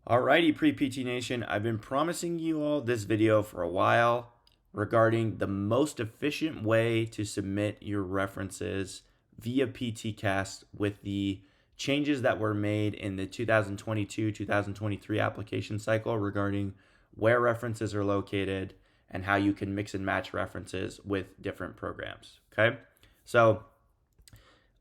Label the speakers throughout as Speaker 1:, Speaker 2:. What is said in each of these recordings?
Speaker 1: Alrighty, Pre-PT Nation, I've been promising you all this video for a while regarding the most efficient way to submit your references via PTCAS with the changes that were made in the 2022-2023 application cycle regarding where references are located and how you can mix and match references with different programs. Okay, so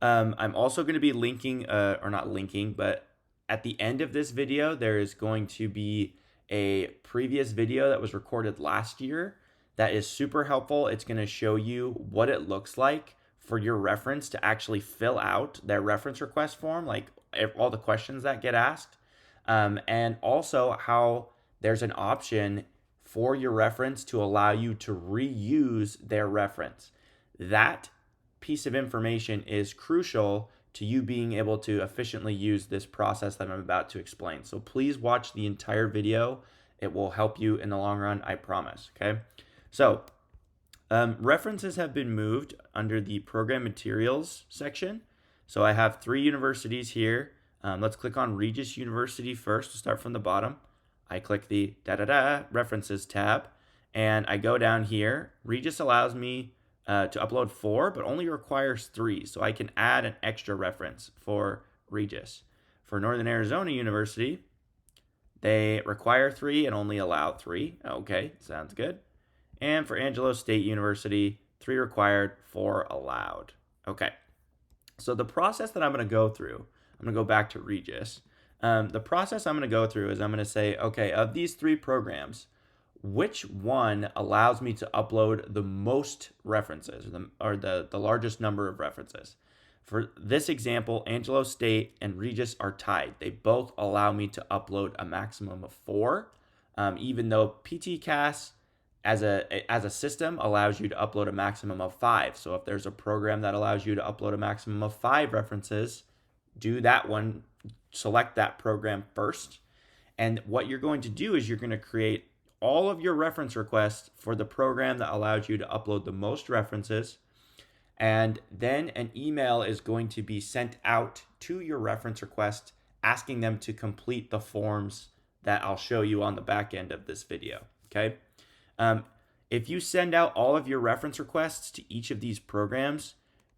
Speaker 1: I'm also going to be linking, or not linking, but at the end of this video, there is going to be a previous video that was recorded last year that is super helpful. It's going to show you what it looks like for your reference to actually fill out their reference request form, like all the questions that get asked, and also how there's an option for your reference to allow you to reuse their reference. That piece of information is crucial to you being able to efficiently use this process that I'm about to explain. So please watch the entire video. It will help you in the long run, I promise. Okay. So references have been moved under the program materials section. So I have 3 universities here. Let's click on Regis University first to start from the bottom. I click the references tab and I go down here. Regis allows me to upload 4, but only requires 3. So I can add an extra reference for Regis. For Northern Arizona University, they require 3 and only allow 3. Okay, sounds good. And for Angelo State University, 3 required, 4 allowed. Okay, so the process that I'm going to go through, I'm going to go back to Regis. The process I'm going to go through is I'm going to say, okay, of these 3 programs, which one allows me to upload the most references or the largest number of references. For this example, Angelo State and Regis are tied. They both allow me to upload a maximum of 4, even though PTCAS as a system allows you to upload a maximum of 5. So if there's a program that allows you to upload a maximum of 5 references, do that one, select that program first. And what you're going to do is you're going to create all of your reference requests for the program that allows you to upload the most references. And then an email is going to be sent out to your reference request asking them to complete the forms that I'll show you on the back end of this video. Okay. If you send out all of your reference requests to each of these programs,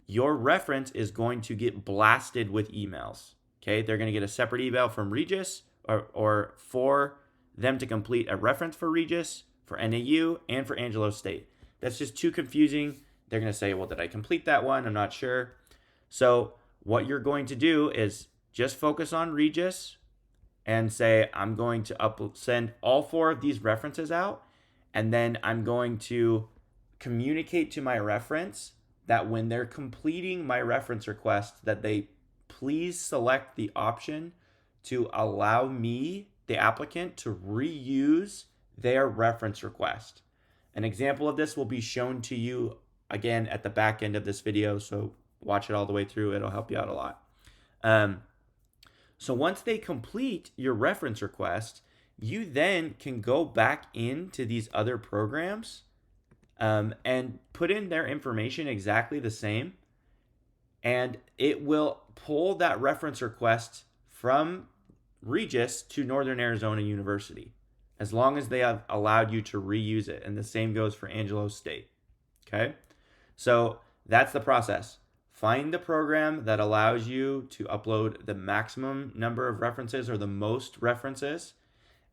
Speaker 1: your reference is going to get blasted with emails. Okay. They're going to get a separate email from Regis or for them to complete a reference for Regis, for NAU, and for Angelo State. That's just too confusing. They're going to say, well, did I complete that one? I'm not sure. So what you're going to do is just focus on Regis and say, I'm going to send all 4 of these references out, and then I'm going to communicate to my reference that when they're completing my reference request, that they please select the option to allow me, the applicant, to reuse their reference request. An example of this will be shown to you again at the back end of this video, so watch it all the way through. It'll help you out a lot. So once they complete your reference request, you then can go back into these other programs and put in their information exactly the same, and it will pull that reference request from Regis to Northern Arizona University, as long as they have allowed you to reuse it. And the same goes for Angelo State. Okay, so that's the process. Find the program that allows you to upload the maximum number of references or the most references,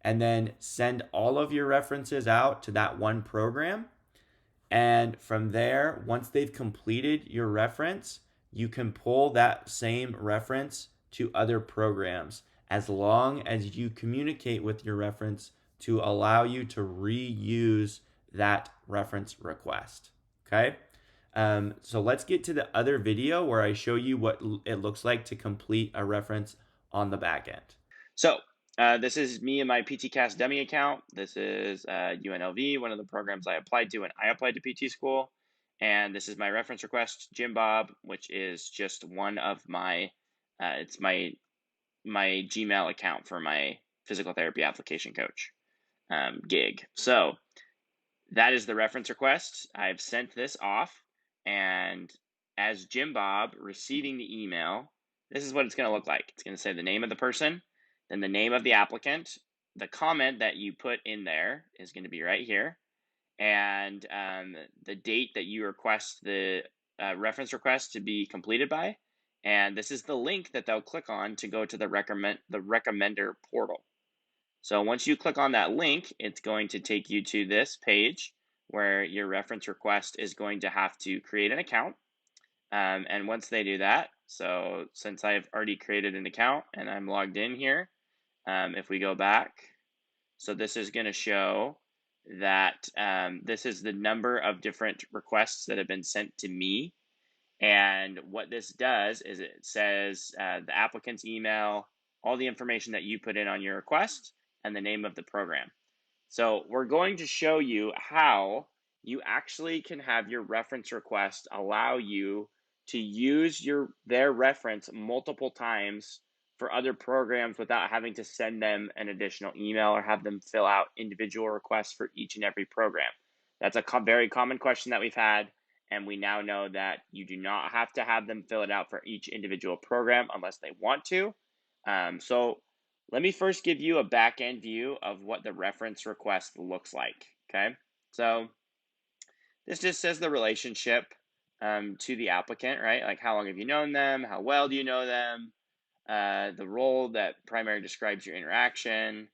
Speaker 1: and then send all of your references out to that one program. And from there, once they've completed your reference, you can pull that same reference to other programs, as long as you communicate with your reference to allow you to reuse that reference request. Okay. So let's get to the other video where I show you what it looks like to complete a reference on the back end. So this is me and my PTCAS dummy account. This is UNLV, one of the programs I applied to when I applied to PT school. And this is my reference request, Jim Bob, which is just one of my, it's my Gmail account for my physical therapy application coach gig. So that is the reference request. I've sent this off, and as Jim Bob receiving the email, this is what it's going to look like. It's going to say the name of the person,
Speaker 2: then the name of the applicant, the comment that you put in there is going to be right here, and the date that you request the reference request to be completed by. And this is the link that they'll click on to go to the recommender portal. So once you click on that link, it's going to take you to this page where your reference request is going to have to create an account. And once they do that, so since I've already created an account and I'm logged in here, if we go back, so this is going to show that this is the number of different requests that have been sent to me. And what this does is it says the applicant's email, all the information that you put in on your request, and the name of the program. So we're going to show you how you actually can have your reference request allow you to use their reference multiple times for other programs without having to send them an additional email or have them fill out individual requests for each and every program. That's a very common question that we've had, and we now know that you do not have to have them fill it out for each individual program unless they want to. So let me first give you a back-end view of what the reference request looks like, okay? So this just says the relationship to the applicant, right? Like how long have you known them? How well do you know them? The role that primary describes your interaction.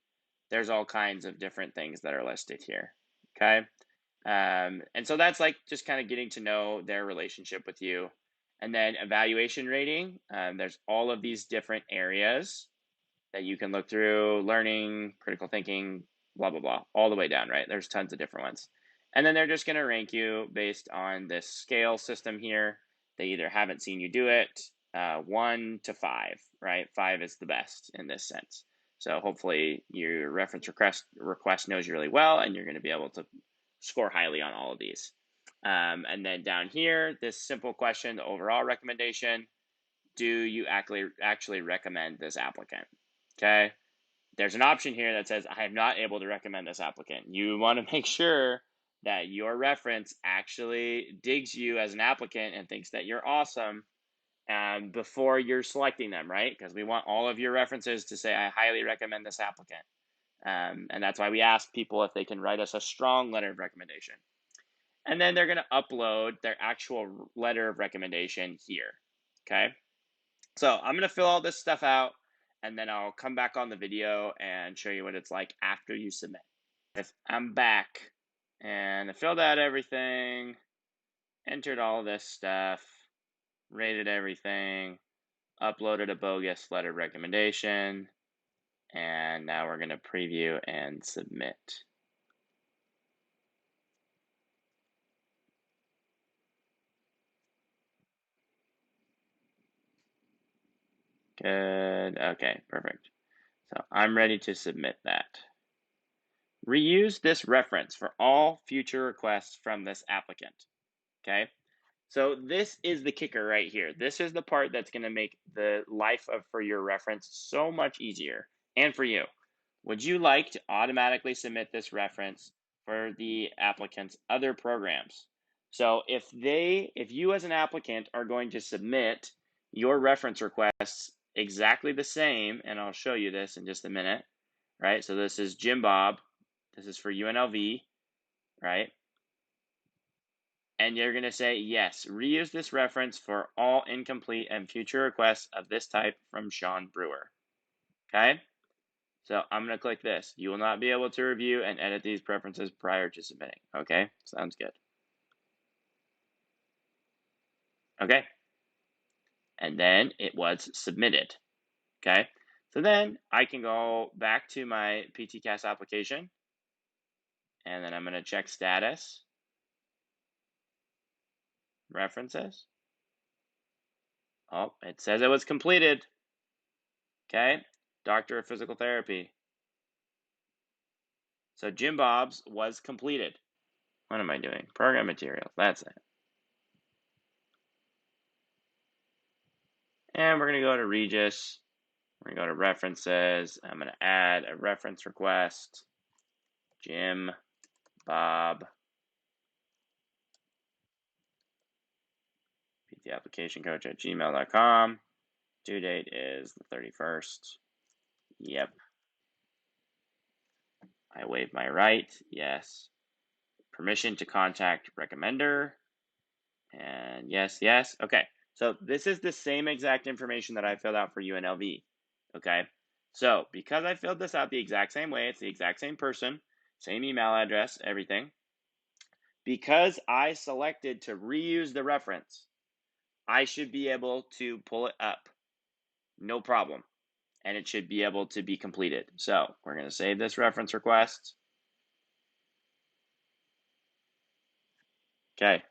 Speaker 2: There's all kinds of different things that are listed here, okay? And so that's like just kind of getting to know their relationship with you. And then evaluation rating, there's all of these different areas that you can look through: learning, critical thinking, blah, blah, blah, all the way down, right? There's tons of different ones. And then they're just going to rank you based on this scale system here. They either haven't seen you do it, 1 to 5, right? 5 is the best in this sense. So hopefully your reference request knows you really well, and you're going to be able to score highly on all of these. And then down here, this simple question, the overall recommendation: do you actually recommend this applicant? Okay, there's an option here that says I am not able to recommend this applicant. You want to make sure that your reference actually digs you as an applicant and thinks that you're awesome before you're selecting them, right? Because we want all of your references to say I highly recommend this applicant. And that's why we ask people if they can write us a strong letter of recommendation. And then they're going to upload their actual letter of recommendation here, okay? So I'm going to fill all this stuff out, and then I'll come back on the video and show you what it's like after you submit. If I'm back, and I filled out everything, entered all this stuff, rated everything, uploaded a bogus letter of recommendation, and now we're going to preview and submit. Good. Okay, perfect. So I'm ready to submit that. Reuse this reference for all future requests from this applicant. Okay, so this is the kicker right here. This is the part that's going to make the life for your reference so much easier, and for you. Would you like to automatically submit this reference for the applicant's other programs? So if you as an applicant are going to submit your reference requests exactly the same, and I'll show you this in just a minute, right? So this is Jim Bob. This is for UNLV, right? And you're going to say, yes, reuse this reference for all incomplete and future requests of this type from Sean Brewer. Okay? So I'm going to click this. You will not be able to review and edit these preferences prior to submitting. Okay? Sounds good. Okay. And then it was submitted. Okay? So then I can go back to my PTCAS application, and then I'm going to check status, references. Oh, it says it was completed. Okay? Doctor of Physical Therapy. So Jim Bob's was completed. What am I doing? Program materials. That's it. And we're going to go to Regis. We're going to go to references. I'm going to add a reference request. Jim Bob. PTApplicationcoach@gmail.com. Due date is the 31st. Yep. I waive my right. Yes. Permission to contact recommender. And yes, yes. Okay. So this is the same exact information that I filled out for UNLV. Okay. So because I filled this out the exact same way, it's the exact same person, same email address, everything. Because I selected to reuse the reference, I should be able to pull it up. No problem. And it should be able to be completed. So we're going to save this reference request. Okay.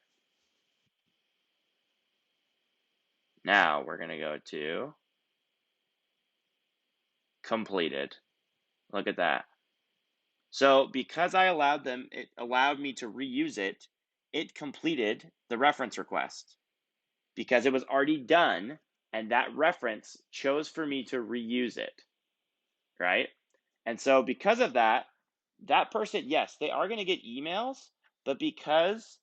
Speaker 2: Now we're going to go to completed. Look at that. So because I allowed them, it allowed me to reuse it. It completed the reference request because it was already done, and that reference chose for me to reuse it, right? And so because of that, that person, yes, they are going to get emails, but because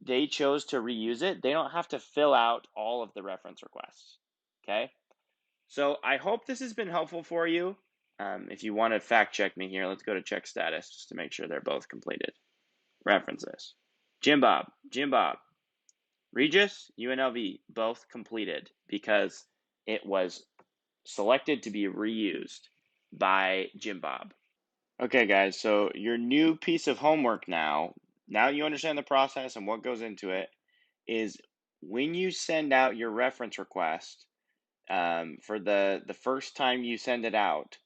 Speaker 2: they chose to reuse it, they don't have to fill out all of the reference requests. Okay. So I hope this has been helpful for you. If you want to fact check me here, let's go to check status just to make sure they're both completed. References. Jim Bob, Regis, UNLV, both completed because it was selected to be reused by Jim Bob. Okay, guys, so your new piece of homework now you understand the process and what goes into it, is when you send out your reference request, for the first time you send it out,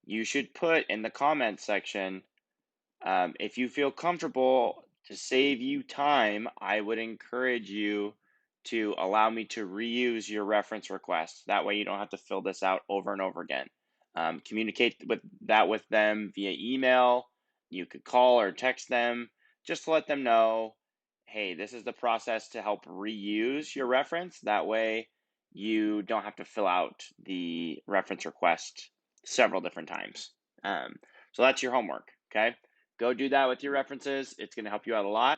Speaker 2: you should put in the comments section, if you feel comfortable, to save you time, I would encourage you to allow me to reuse your reference request. That way you don't have to fill this out over and over again. Communicate with them via email. You could call or text them just to let them know, hey, this is the process to help reuse your reference. That way you don't have to fill out the reference request several different times. So that's your homework, okay? Go do that with your references. It's going to help you out a lot.